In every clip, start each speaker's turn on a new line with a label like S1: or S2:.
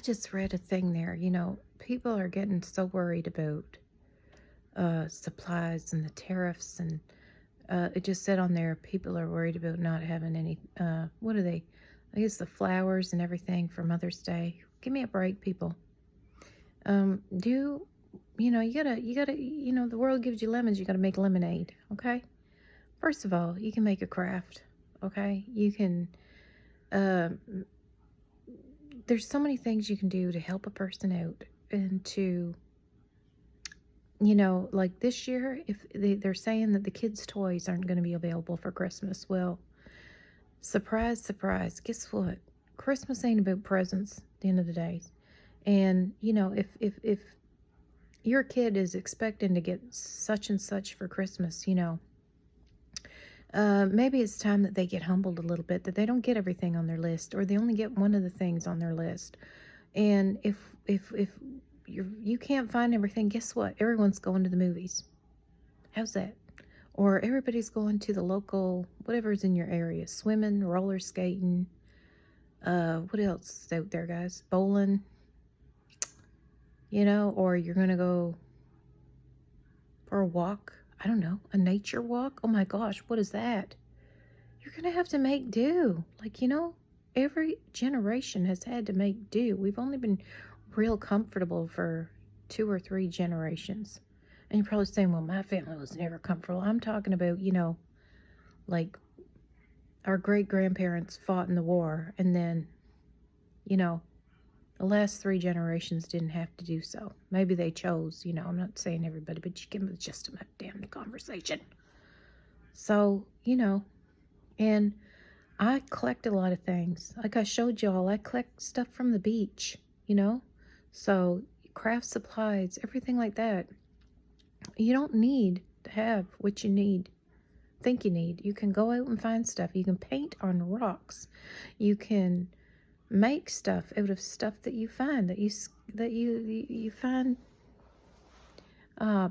S1: I just read a thing there. People are getting so worried about supplies and the tariffs, and it just said on there people are worried about not having any. What are they? I guess the flowers and everything for Mother's Day. Give me a break, people. Do you gotta, the world gives you lemons, you gotta make lemonade, okay? First of all, you can make a craft, okay? You can, uh, there's so many things you can do to help a person out and to, like this year, if they're saying that the kids' toys aren't going to be available for Christmas. Well, surprise, surprise, guess what? Christmas ain't about presents at the end of the day. And, if your kid is expecting to get such and such for Christmas, maybe it's time that they get humbled a little bit, that they don't get everything on their list, or they only get one of the things on their list. And if you can't find everything, guess what? Everyone's going to the movies. How's that? Or everybody's going to the local, whatever's in your area, swimming, roller skating, what else is out there, guys? Bowling, or you're going to go for a walk. I don't know, a nature walk. Oh my gosh, what is that? You're going to have to make do. Like, every generation has had to make do. We've only been real comfortable for 2 or 3 generations. And you're probably saying, well, my family was never comfortable. I'm talking about, like our great-grandparents fought in the war, and then, the last 3 generations didn't have to do so. Maybe they chose, I'm not saying everybody, but you give them the gist of my damn conversation. So, and I collect a lot of things. Like I showed y'all, I collect stuff from the beach, So craft supplies, everything like that. You don't need to have what you think you need. You can go out and find stuff. You can paint on rocks. You can make stuff out of stuff that you find, that you find.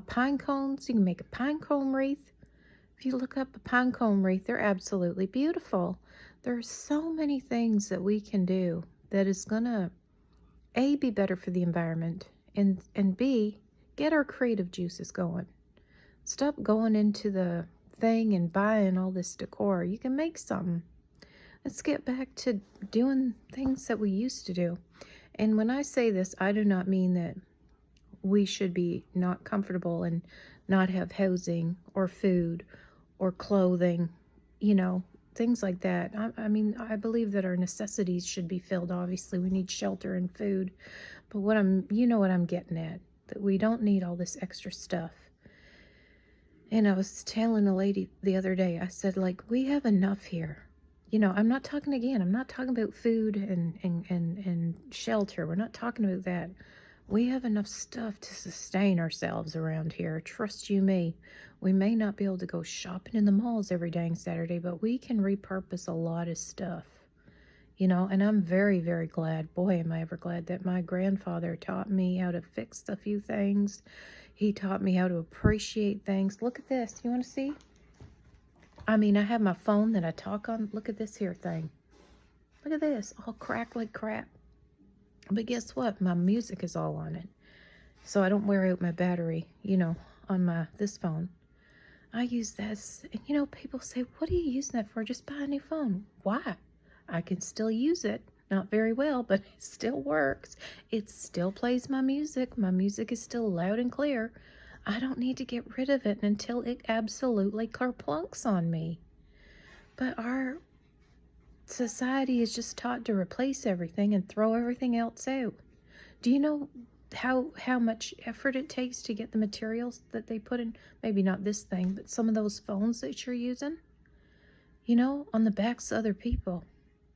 S1: Pine cones. You can make a pine cone wreath. If you look up a pine cone wreath, they're absolutely beautiful. There are so many things that we can do that is gonna A, be better for the environment, and B, get our creative juices going. Stop going into the thing and buying all this decor. You can make something. Let's get back to doing things that we used to do. And when I say this, I do not mean that we should be not comfortable and not have housing or food or clothing, things like that. I mean, I believe that our necessities should be filled. Obviously, we need shelter and food. But what I'm getting at, that we don't need all this extra stuff. And I was telling a lady the other day, I said, like, we have enough here. I'm not talking about food and shelter. We're not talking about that. We have enough stuff to sustain ourselves around here. Trust you me. We may not be able to go shopping in the malls every dang Saturday, but we can repurpose a lot of stuff. And I'm very, very glad, boy, am I ever glad, that my grandfather taught me how to fix a few things. He taught me how to appreciate things. Look at this. You want to see? I mean, I have my phone that I talk on. Look at this here thing. Look at this. All cracked like crap. But guess what? My music is all on it. So I don't wear out my battery, on this phone. I use this. And, people say, what are you using that for? Just buy a new phone. Why? I can still use it. Not very well, but it still works. It still plays my music. My music is still loud and clear. I don't need to get rid of it until it absolutely kerplunks on me. But our society is just taught to replace everything and throw everything else out. Do you know how much effort it takes to get the materials that they put in? Maybe not this thing, but some of those phones that you're using, on the backs of other people.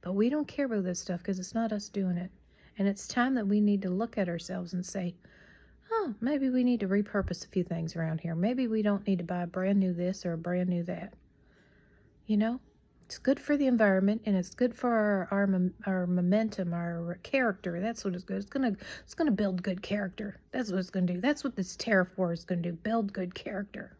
S1: But we don't care about this stuff because it's not us doing it. And it's time that we need to look at ourselves and say, oh, maybe we need to repurpose a few things around here. Maybe we don't need to buy a brand new this or a brand new that. It's good for the environment, and it's good for our momentum, our character. That's what it's good. It's gonna build good character. That's what it's gonna do. That's what this tariff war is gonna do. Build good character.